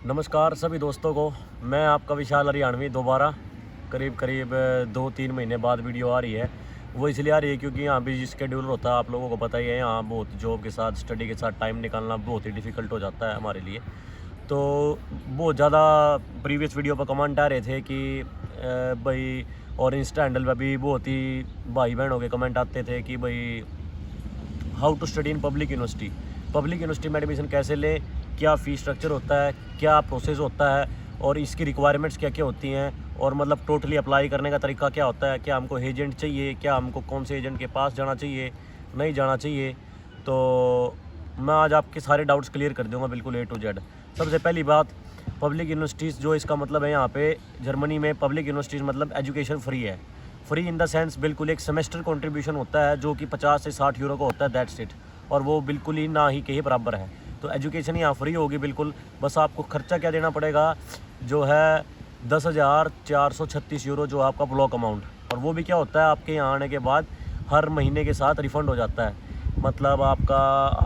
नमस्कार सभी दोस्तों को। मैं आपका विशाल हरियाणवी दोबारा करीब 2-3 महीने बाद वीडियो आ रही है। वो इसलिए आ रही है क्योंकि यहाँ भी स्केड्यूल होता है, आप लोगों को पता ही है। यहाँ बहुत जॉब के साथ स्टडी के साथ टाइम निकालना बहुत ही डिफ़िकल्ट हो जाता है हमारे लिए। तो बहुत ज़्यादा प्रीवियस वीडियो पर कमेंट आ रहे थे कि भाई, और इंस्टा हैंडल पर भी बहुत ही भाई बहनों के कमेंट आते थे कि भाई how to study in public university में एडमिशन कैसे लें, क्या फ़ी स्ट्रक्चर होता है, क्या प्रोसेस होता है और इसकी रिक्वायरमेंट्स क्या क्या होती हैं, और मतलब टोटली अप्लाई करने का तरीका क्या होता है, क्या हमको एजेंट चाहिए, क्या हमको कौन से एजेंट के पास जाना चाहिए, नहीं जाना चाहिए। तो मैं आज आपके सारे डाउट्स क्लियर कर दूंगा बिल्कुल A to Z। सबसे पहली बात, पब्लिक यूनिवर्सिटीज़ जो इसका मतलब है यहाँ पे जर्मनी में पब्लिक यूनिवर्सिटीज़ मतलब एजुकेशन फ्री है। फ्री इन द सेंस बिल्कुल एक सेमेस्टर कंट्रीब्यूशन होता है जो कि 50 से 60 यूरो का होता है, दैट्स इट। और वो बिल्कुल ही ना ही के बराबर है। तो एजुकेशन यहाँ फ्री होगी बिल्कुल। बस आपको खर्चा क्या देना पड़ेगा, जो है 10,436 यूरो, जो आपका ब्लॉक अमाउंट। और वो भी क्या होता है, आपके यहाँ आने के बाद हर महीने के साथ रिफ़ंड हो जाता है। मतलब आपका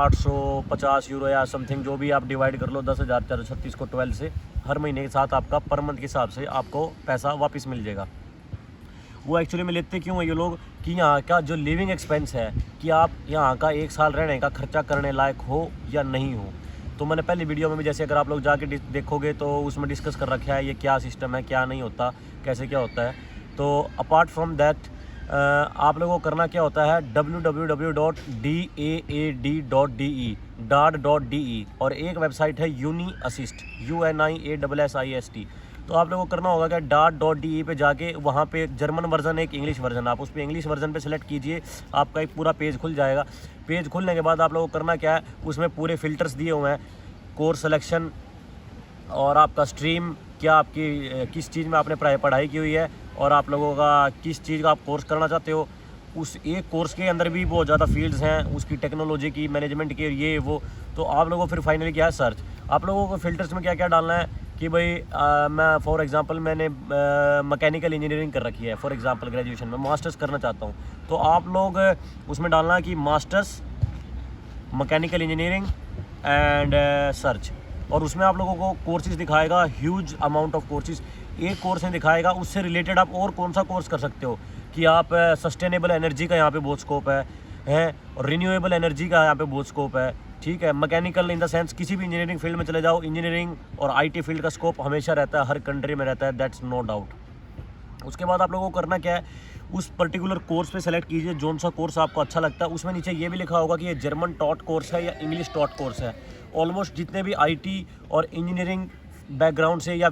850 यूरो या समथिंग, जो भी आप डिवाइड कर लो 10,436 को 12 से, हर महीने के साथ आपका पर मंथ के हिसाब से आपको पैसा वापस मिल जाएगा। वो एक्चुअली में लेते क्यों है ये लोग, कि यहाँ का जो लिविंग एक्सपेंस है, कि आप यहाँ का 1 साल रहने का खर्चा करने लायक हो या नहीं हो। तो मैंने पहली वीडियो में भी, जैसे अगर आप लोग जाके देखोगे तो उसमें डिस्कस कर रखा है ये क्या सिस्टम है, क्या नहीं होता, कैसे क्या होता है। तो अपार्ट फ्रॉम दैट आप लोगों को करना क्या होता है, www.daad.de और एक वेबसाइट है यूनी असिस्ट, UNIASSIST। तो आप लोगों को करना होगा कि DAAD.de पे जाके वहाँ पे जर्मन वर्जन, एक इंग्लिश वर्जन, आप उस पर इंग्लिश वर्जन पे सेलेक्ट कीजिए, आपका एक पूरा पेज खुल जाएगा। पेज खुलने के बाद आप लोगों को करना क्या है, उसमें पूरे फ़िल्टर्स दिए हुए हैं, कोर्स सिलेक्शन और आपका स्ट्रीम, क्या आपकी किस चीज़ में आपने पढ़ाई की हुई है, और आप लोगों का किस चीज़ का आप कोर्स करना चाहते हो। उस एक कोर्स के अंदर भी बहुत ज़्यादा फील्ड्स हैं, उसकी टेक्नोलॉजी की, मैनेजमेंट की, ये वो। तो आप लोगों को फिर फाइनली क्या है, सर्च। आप लोगों को फ़िल्टर्स में क्या क्या डालना है कि भाई मैं फॉर एग्ज़ाम्पल मैंने मैकेनिकल इंजीनियरिंग कर रखी है, फॉर एग्ज़ाम्पल ग्रेजुएशन में, मास्टर्स करना चाहता हूँ। तो आप लोग उसमें डालना है कि masters mechanical engineering and search. और उसमें आप लोगों को कोर्सेज दिखाएगा, ह्यूज अमाउंट ऑफ कोर्सेज। एक कोर्स में दिखाएगा, उससे रिलेटेड आप और कौन सा कोर्स कर सकते हो, कि आप सस्टेनेबल एनर्जी का यहाँ पे बहुत स्कोप है और रिन्यूएबल एनर्जी का यहाँ पे बहुत स्कोप है, ठीक है। मैकेनिकल इन द सेंस किसी भी इंजीनियरिंग फील्ड में चले जाओ, इंजीनियरिंग और IT फील्ड का स्कोप हमेशा रहता है, हर कंट्री में रहता है, दैट्स नो डाउट। उसके बाद आप लोगों को करना क्या है, उस पर्टिकुलर कोर्स पे सेलेक्ट कीजिए जोन सा कोर्स आपको अच्छा लगता है। उसमें नीचे ये भी लिखा होगा कि ये जर्मन टॉट कोर्स है या इंग्लिश टॉट कोर्स है। ऑलमोस्ट जितने भी IT और इंजीनियरिंग बैकग्राउंड से या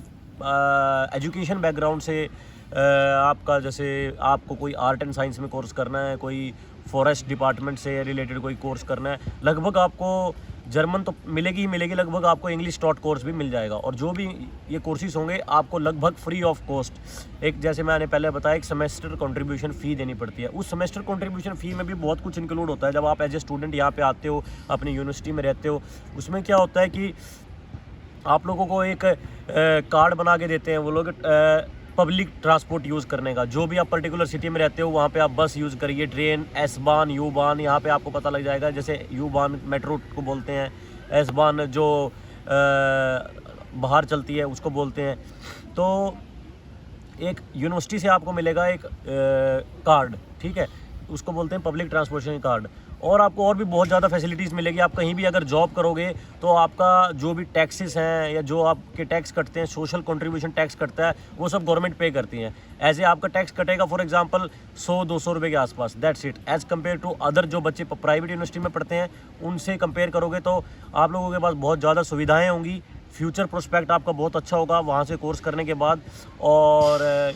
एजुकेशन बैकग्राउंड से आपका, जैसे आपको कोई आर्ट एंड साइंस में कोर्स करना है, कोई फॉरेस्ट डिपार्टमेंट से रिलेटेड कोई कोर्स करना है, लगभग आपको जर्मन तो मिलेगी ही मिलेगी, लगभग आपको इंग्लिश टॉट कोर्स भी मिल जाएगा। और जो भी ये कोर्सेज होंगे आपको लगभग फ्री ऑफ कॉस्ट, एक जैसे मैंने पहले बताया, एक सेमेस्टर कंट्रीब्यूशन फ़ी देनी पड़ती है। उस सेमेस्टर कंट्रीब्यूशन फ़ी में भी बहुत कुछ इंक्लूड होता है। जब आप एज ए स्टूडेंट यहाँ पे आते हो, अपनी यूनिवर्सिटी में रहते हो, उसमें क्या होता है कि आप लोगों को एक कार्ड बना के देते हैं वो लोग, पब्लिक ट्रांसपोर्ट यूज़ करने का। जो भी आप पर्टिकुलर सिटी में रहते हो वहाँ पे आप बस यूज़ करिए, ट्रेन, एस बान, यू बान, यहाँ पे आपको पता लग जाएगा। जैसे यू बान मेट्रो को बोलते हैं, एस बान जो बाहर चलती है उसको बोलते हैं। तो एक यूनिवर्सिटी से आपको मिलेगा एक कार्ड, ठीक है, उसको बोलते हैं पब्लिक ट्रांसपोर्टेशन कार्ड। और आपको और भी बहुत ज़्यादा फैसिलिटीज़ मिलेगी। आप कहीं भी अगर जॉब करोगे तो आपका जो भी टैक्सेस हैं या जो आपके टैक्स कटते हैं, सोशल कंट्रीब्यूशन टैक्स कटता है, वो सब गवर्नमेंट पे करती है। ऐसे आपका टैक्स कटेगा फॉर एग्जांपल 100-200 रुपये के आसपास, that's it. As compare to other जो बच्चे प्राइवेट यूनिवर्सिटी में पढ़ते हैं उनसे कंपेयर करोगे तो आप लोगों के पास बहुत ज़्यादा सुविधाएँ होंगी। फ्यूचर प्रोस्पेक्ट आपका बहुत अच्छा होगा वहाँ से कोर्स करने के बाद। और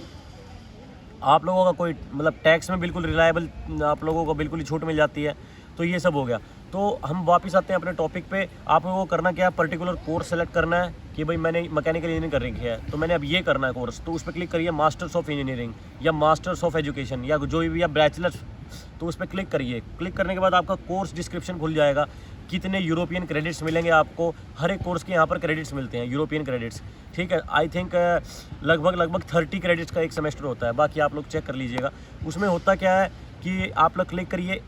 आप लोगों का कोई मतलब टैक्स में बिल्कुल रिलायबल, आप लोगों को बिल्कुल ही छूट मिल जाती है। तो ये सब हो गया। तो हम वापस आते हैं अपने टॉपिक पे। आप लोगों को करना क्या है, पर्टिकुलर कोर्स सेलेक्ट करना है कि भाई मैंने मैकेनिकल इंजीनियरिंग कर रखी है तो मैंने अब ये करना है कोर्स। तो उस पर क्लिक करिए, मास्टर्स ऑफ इंजीनियरिंग या मास्टर्स ऑफ एजुकेशन या जो भी, या बैचलर्स, तो उस पर क्लिक करिए। क्लिक करने के बाद आपका कोर्स डिस्क्रिप्शन खुल जाएगा, कितने यूरोपियन क्रेडिट्स मिलेंगे आपको। हर एक कोर्स के यहाँ पर क्रेडिट्स मिलते हैं, यूरोपियन क्रेडिट्स, ठीक है। आई थिंक लगभग 30 क्रेडिट्स का एक सेमेस्टर होता है, बाकी आप लोग चेक कर लीजिएगा। उसमें होता क्या है कि आप लोग क्लिक करिए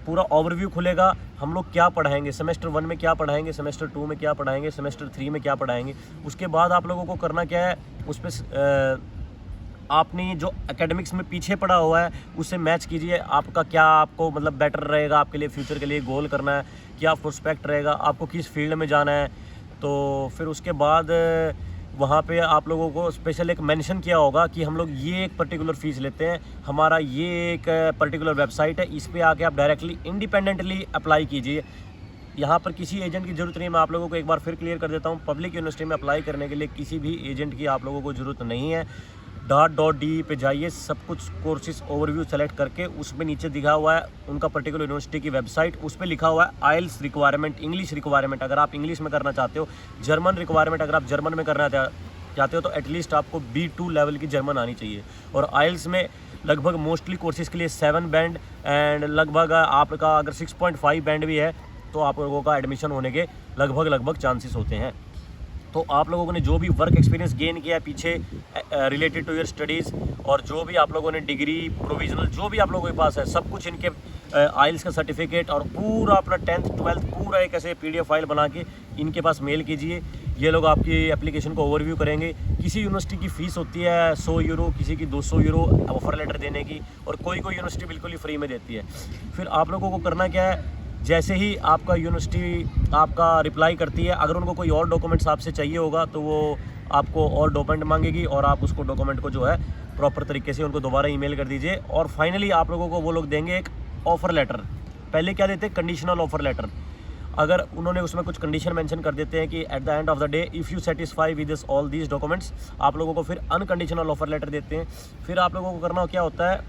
पूरा ओवरव्यू खुलेगा, हम लोग क्या पढ़ाएंगे, सेमेस्टर 1 में क्या पढ़ाएंगे, सेमेस्टर 2 में क्या पढ़ाएंगे, सेमेस्टर 3 में क्या पढ़ाएंगे। उसके बाद आप लोगों को करना क्या है, उस पर आपने जो एकेडमिक्स में पीछे पड़ा हुआ है उससे मैच कीजिए। आपका क्या, आपको मतलब बेटर रहेगा, आपके लिए फ्यूचर के लिए गोल करना है, क्या प्रोस्पेक्ट रहेगा, आपको किस फील्ड में जाना है। तो फिर उसके बाद वहाँ पे आप लोगों को स्पेशल एक मेंशन किया होगा कि हम लोग ये एक पर्टिकुलर फ़ीस लेते हैं, हमारा ये एक पर्टिकुलर वेबसाइट है, इस पे आके आप डायरेक्टली इंडिपेंडेंटली अप्लाई कीजिए। यहाँ पर किसी एजेंट की ज़रूरत नहीं है। मैं आप लोगों को एक बार फिर क्लियर कर देता हूँ, पब्लिक यूनिवर्सिटी में अप्लाई करने के लिए किसी भी एजेंट की आप लोगों को ज़रूरत नहीं है। .de पे जाइए, सब कुछ कोर्सेज ओवरव्यू सेलेक्ट करके उसमें नीचे दिखा हुआ है उनका पर्टिकुलर यूनिवर्सिटी की वेबसाइट, उस पर लिखा हुआ है आइल्स रिक्वायरमेंट, इंग्लिश रिक्वायरमेंट अगर आप इंग्लिश में करना चाहते हो, जर्मन रिक्वायरमेंट अगर आप जर्मन में करना चाहते हो तो एटलीस्ट आपको B2 लेवल की जर्मन आनी चाहिए। और आइल्स में लगभग मोस्टली कोर्सेज़ के लिए 7 बैंड एंड लगभग आपका अगर 6.5 बैंड भी है तो आप लोगों का एडमिशन होने के लगभग चांसेस होते हैं। तो आप लोगों ने जो भी वर्क एक्सपीरियंस गेन किया है पीछे रिलेटेड टू योर स्टडीज़, और जो भी आप लोगों ने डिग्री प्रोविजनल जो भी आप लोगों के पास है, सब कुछ इनके आइल्स का सर्टिफिकेट और पूरा अपना 10th 12th पूरा एक ऐसे PDF फाइल बना के इनके पास मेल कीजिए। ये लोग आपकी एप्लीकेशन को ओवरव्यू करेंगे। किसी यूनिवर्सिटी की फ़ीस होती है 100 यूरो, किसी की 200 यूरो ऑफर लेटर देने की, और कोई यूनिवर्सिटी बिल्कुल ही फ्री में देती है। फिर आप लोगों को करना क्या है, जैसे ही आपका यूनिवर्सिटी आपका रिप्लाई करती है, अगर उनको कोई और डॉक्यूमेंट्स आपसे चाहिए होगा तो वो आपको और डॉक्यूमेंट मांगेगी और आप उसको डॉक्यूमेंट को जो है प्रॉपर तरीके से उनको दोबारा ईमेल कर दीजिए। और फाइनली आप लोगों को वो लोग देंगे एक ऑफ़र लेटर। पहले क्या देते हैं, कंडीशनल ऑफ़र लेटर। अगर उन्होंने उसमें कुछ कंडीशन मेंशन कर देते हैं कि at the end of the day if you satisfy with this all these documents, आप लोगों को फिर अनकंडीशनल ऑफ़र लेटर देते हैं। फिर आप लोगों को करना क्या होता है,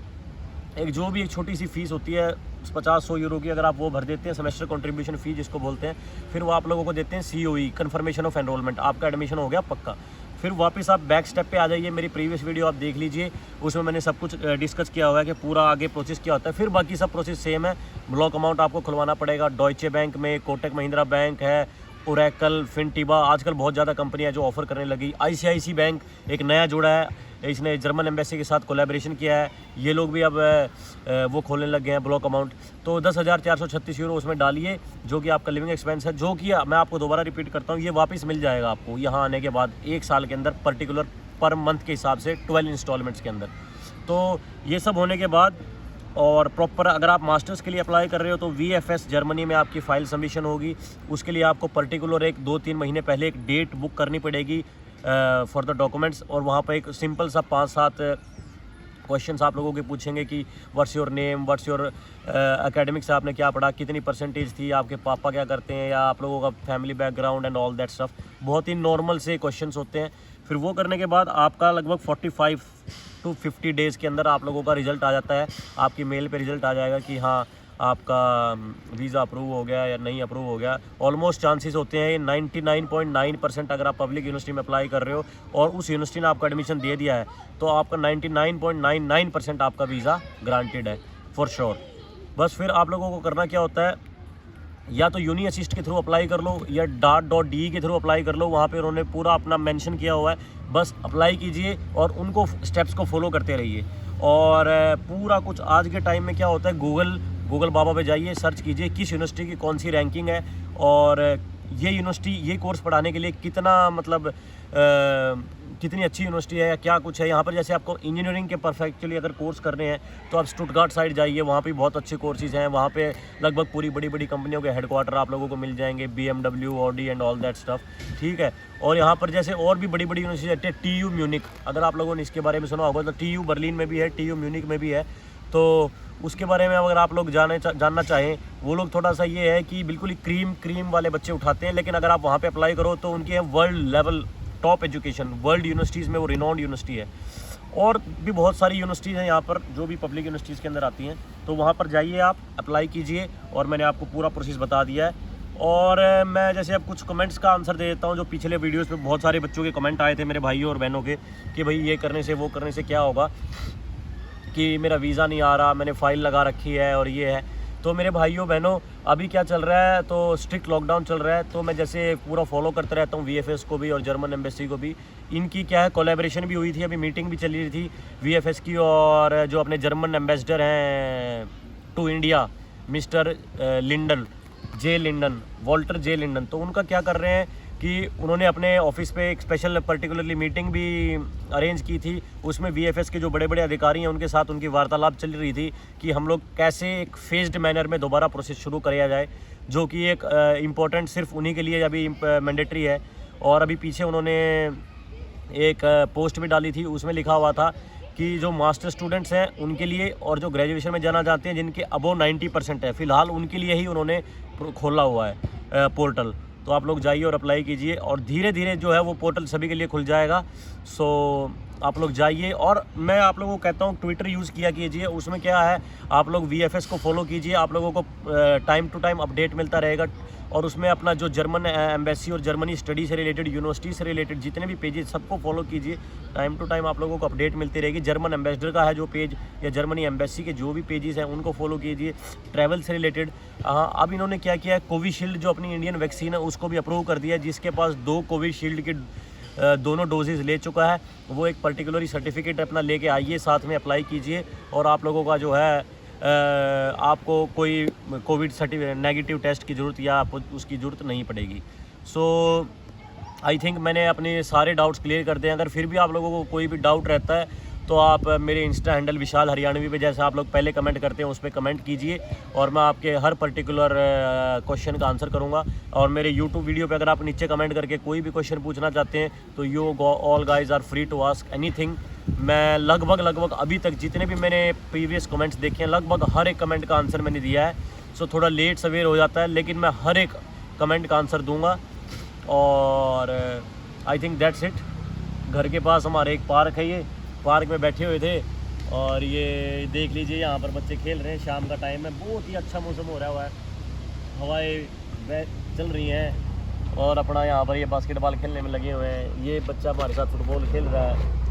एक जो भी एक छोटी सी फ़ीस होती है 50-100 यूरो की, अगर आप वो भर देते हैं, सेमेस्टर कंट्रीब्यूशन फ़ी जिसको बोलते हैं, फिर वो आप लोगों को देते हैं COE, कन्फर्मेशन ऑफ एनरोलमेंट, आपका एडमिशन हो गया पक्का। फिर वापस आप बैक स्टेप पे आ जाइए, मेरी प्रीवियस वीडियो आप देख लीजिए, उसमें मैंने सब कुछ डिस्कस किया हुआ है कि पूरा आगे प्रोसेस क्या होता है। फिर बाकी सब प्रोसेस सेम है। ब्लॉक अमाउंट आपको खुलवाना पड़ेगा डॉइचे बैंक में, कोटक महिंद्रा बैंक है, ओरेकल, फिनटिबा, आजकल बहुत ज़्यादा कंपनियां जो ऑफ़र करने लगी। ICICI बैंक एक नया जुड़ा है, इसने जर्मन एम्बेसी के साथ कोलैबोरेशन किया है, ये लोग भी अब वो खोलने लग गए हैं ब्लॉक अमाउंट। तो 10,436 यूरो उसमें डालिए, जो कि आपका लिविंग एक्सपेंस है, जो कि मैं आपको दोबारा रिपीट करता हूँ, ये वापस मिल जाएगा आपको यहाँ आने के बाद 1 साल के अंदर, पर्टिकुलर पर मंथ के हिसाब से 12 इंस्टॉलमेंट्स के अंदर। तो ये सब होने के बाद और प्रॉपर अगर आप मास्टर्स के लिए अप्लाई कर रहे हो तो VFS जर्मनी में आपकी फ़ाइल सबमिशन होगी। उसके लिए आपको पर्टिकुलर एक 2-3 महीने पहले एक डेट बुक करनी पड़ेगी फॉर द डॉक्यूमेंट्स, और वहाँ पर एक सिंपल सा 5-7 क्वेश्चंस आप लोगों के पूछेंगे कि what's your name, what's your academics से आपने क्या पढ़ा, कितनी परसेंटेज थी, आपके पापा क्या करते हैं, या आप लोगों का family background and all that stuff. बहुत ही नॉर्मल से क्वेश्चंस होते हैं। फिर वो करने के बाद आपका लगभग 45 to 50 डेज़ के अंदर आप लोगों का रिज़ल्ट आ जाता है। आपकी मेल पे रिज़ल्ट आ जाएगा कि हाँ आपका वीज़ा अप्रूव हो गया या नहीं अप्रूव हो गया। ऑलमोस्ट चांसेस होते हैं 99.9% अगर आप पब्लिक यूनिवर्सिटी में अप्लाई कर रहे हो और उस यूनिवर्सिटी ने आपका एडमिशन दे दिया है तो आपका 99.99% आपका वीज़ा ग्रांटेड है फॉर श्योर। बस फिर आप लोगों को करना क्या होता है, या तो यूनी असिस्ट के थ्रू अप्लाई कर लो या .de के थ्रू अप्लाई कर लो। वहाँ पे उन्होंने पूरा अपना मेंशन किया हुआ है, बस अप्लाई कीजिए और उनको स्टेप्स को फॉलो करते रहिए। और पूरा कुछ आज के टाइम में क्या होता है, गूगल बाबा पे जाइए, सर्च कीजिए किस यूनिवर्सिटी की कौन सी रैंकिंग है और ये यूनिवर्सिटी ये कोर्स पढ़ाने के लिए कितना मतलब कितनी अच्छी यूनिवर्सिटी है या क्या कुछ है। यहाँ पर जैसे आपको इंजीनियरिंग के परफेक्टली अगर कोर्स करने हैं तो आप स्टुटगार्ट साइड जाइए, वहाँ पे बहुत अच्छे कोर्सेज हैं। वहाँ पे लगभग पूरी बड़ी बड़ी कंपनियों के हेडक्वार्टर आप लोगों को मिल जाएंगे, BMW, Audi and all that stuff, ठीक है। और यहाँ पर जैसे और भी बड़ी बड़ी यूनिवर्सिटी है, TU म्यूनिक, अगर आप लोगों ने इसके बारे में सुना होगा तो TU बर्लिन में भी है, TU म्यूनिक में भी है। तो उसके बारे में अगर आप लोग जानना चाहें, वो लोग थोड़ा सा ये है कि बिल्कुल ही क्रीम वाले बच्चे उठाते हैं, लेकिन अगर आप वहाँ पे अप्लाई करो तो उनके world level top education, world universities में वो रिनाउंड यूनिवर्सिटी है। और भी बहुत सारी यूनिवर्सिटीज़ हैं यहाँ पर जो भी पब्लिक यूनिवर्सिटीज़ के अंदर आती हैं, तो वहाँ पर जाइए आप अप्लाई कीजिए। और मैंने आपको पूरा प्रोसेस बता दिया है। और मैं जैसे अब कुछ कमेंट्स का आंसर दे देता हूँ, जो पिछले वीडियोज़ पे बहुत सारे बच्चों के कमेंट आए थे मेरे भाइयों और बहनों के कि भाई ये करने से वो करने से क्या होगा कि मेरा वीज़ा नहीं आ रहा, मैंने फ़ाइल लगा रखी है और ये है। तो मेरे भाइयों बहनों, अभी क्या चल रहा है, तो स्ट्रिक्ट लॉकडाउन चल रहा है, तो मैं जैसे पूरा फॉलो करता रहता हूँ VFS को भी और जर्मन एम्बेसी को भी। इनकी क्या है कोलैबोरेशन भी हुई थी, अभी मीटिंग भी चली रही थी VFS की और जो अपने जर्मन एम्बेसडर हैं to India mister Lindner, J Lindner, Walter J Lindner. तो उनका क्या कर रहे हैं कि उन्होंने अपने ऑफिस पे एक स्पेशल पर्टिकुलरली मीटिंग भी अरेंज की थी। उसमें VFS के जो बड़े बड़े अधिकारी हैं उनके साथ उनकी वार्तालाप चल रही थी कि हम लोग कैसे एक फेज्ड मैनर में दोबारा प्रोसेस शुरू किया जाए, जो कि एक इम्पोर्टेंट सिर्फ उन्हीं के लिए अभी मैंडेटरी है। और अभी पीछे उन्होंने एक पोस्ट भी डाली थी, उसमें लिखा हुआ था कि जो मास्टर स्टूडेंट्स हैं उनके लिए और जो ग्रेजुएशन में जाना चाहते हैं जिनके अबोव 90% है, फ़िलहाल उनके लिए ही उन्होंने खोला हुआ है पोर्टल। तो आप लोग जाइए और अप्लाई कीजिए और धीरे धीरे जो है वो पोर्टल सभी के लिए खुल जाएगा। सो आप लोग जाइए और मैं आप लोगों को कहता हूँ ट्विटर यूज़ किया कीजिए। उसमें क्या है, आप लोग VFS को फॉलो कीजिए, आप लोगों को टाइम टू टाइम अपडेट मिलता रहेगा। और उसमें अपना जो जर्मन एम्बेसी और जर्मनी स्टडी से रिलेटेड, यूनिवर्सिटी से रिलेटेड जितने भी पेजेस सबको फॉलो कीजिए। टाइम टू टाइम आप लोगों को अपडेट मिलती रहेगी। जर्मन एम्बेसडर का है जो पेज या जर्मनी एम्बेसी के जो भी पेजेस हैं उनको फॉलो कीजिए। ट्रैवल से रिलेटेड अब इन्होंने क्या किया है, कोविशील्ड जो अपनी इंडियन वैक्सीन है उसको भी अप्रूव कर दिया है। जिसके पास 2 कोविशील्ड के दोनों डोजेज़ ले चुका है वो एक पर्टिकुलरली सर्टिफिकेट अपना लेके आइए, साथ में अप्लाई कीजिए। और आप लोगों का जो है आपको कोई कोविड नेगेटिव टेस्ट की ज़रूरत या उसकी ज़रूरत नहीं पड़ेगी। सो आई थिंक मैंने अपने सारे डाउट्स क्लियर कर दिए। अगर फिर भी आप लोगों को कोई भी डाउट रहता है तो आप मेरे इंस्टा हैंडल विशाल हरियाणवी पे जैसे आप लोग पहले कमेंट करते हैं उस पर कमेंट कीजिए और मैं आपके हर पर्टिकुलर क्वेश्चन का आंसर करूंगा। और मेरे यूट्यूब वीडियो पे अगर आप नीचे कमेंट करके कोई भी क्वेश्चन पूछना चाहते हैं तो you all guys are free to ask anything. मैं लगभग अभी तक जितने भी मैंने प्रीवियस कमेंट्स देखे हैं लगभग हर एक कमेंट का आंसर मैंने दिया है। सो थोड़ा लेट सवेर हो जाता है लेकिन मैं हर एक कमेंट का आंसर दूँगा। और आई थिंक दैट्स इट। घर के पास हमारे एक पार्क है, ये पार्क में बैठे हुए थे और ये देख लीजिए यहाँ पर बच्चे खेल रहे हैं। शाम का टाइम है, बहुत ही अच्छा मौसम हो रहा हुआ है, हवाएं चल रही हैं और अपना यहाँ पर ये बास्केटबॉल खेलने में लगे हुए हैं। ये बच्चा हमारे साथ फुटबॉल खेल रहा है।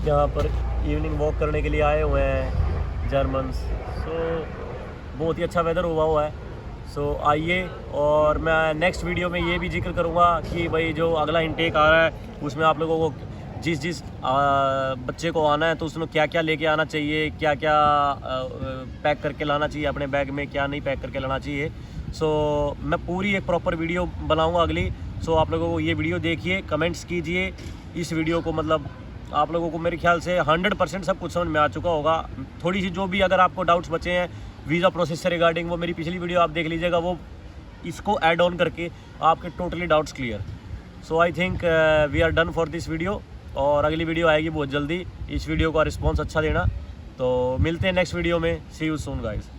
यहाँ पर इवनिंग वॉक करने के लिए आए हुए हैं जर्मन्स। सो बहुत ही अच्छा वेदर हुआ है। सो आइए और मैं नेक्स्ट वीडियो में ये भी जिक्र करूँगा कि भाई जो अगला इनटेक आ रहा है उसमें आप लोगों को जिस बच्चे को आना है तो उसमें क्या क्या लेके आना चाहिए, क्या क्या पैक करके लाना चाहिए अपने बैग में, क्या नहीं पैक करके लाना चाहिए। सो मैं पूरी एक प्रॉपर वीडियो बनाऊंगा अगली। सो आप लोगों को ये वीडियो देखिए, कमेंट्स कीजिए इस वीडियो को। मतलब आप लोगों को मेरे ख्याल से 100% सब कुछ समझ में आ चुका होगा। थोड़ी सी जो भी अगर आपको डाउट्स बचे हैं वीज़ा प्रोसेस से रिगार्डिंग, वो मेरी पिछली वीडियो आप देख लीजिएगा, वो इसको ऐड ऑन करके आपके totally doubts clear. So I think we are done for this video और अगली वीडियो आएगी बहुत जल्दी। इस वीडियो का रिस्पॉन्स अच्छा देना। तो मिलते हैं नेक्स्ट वीडियो में। सी यू सून गाइस।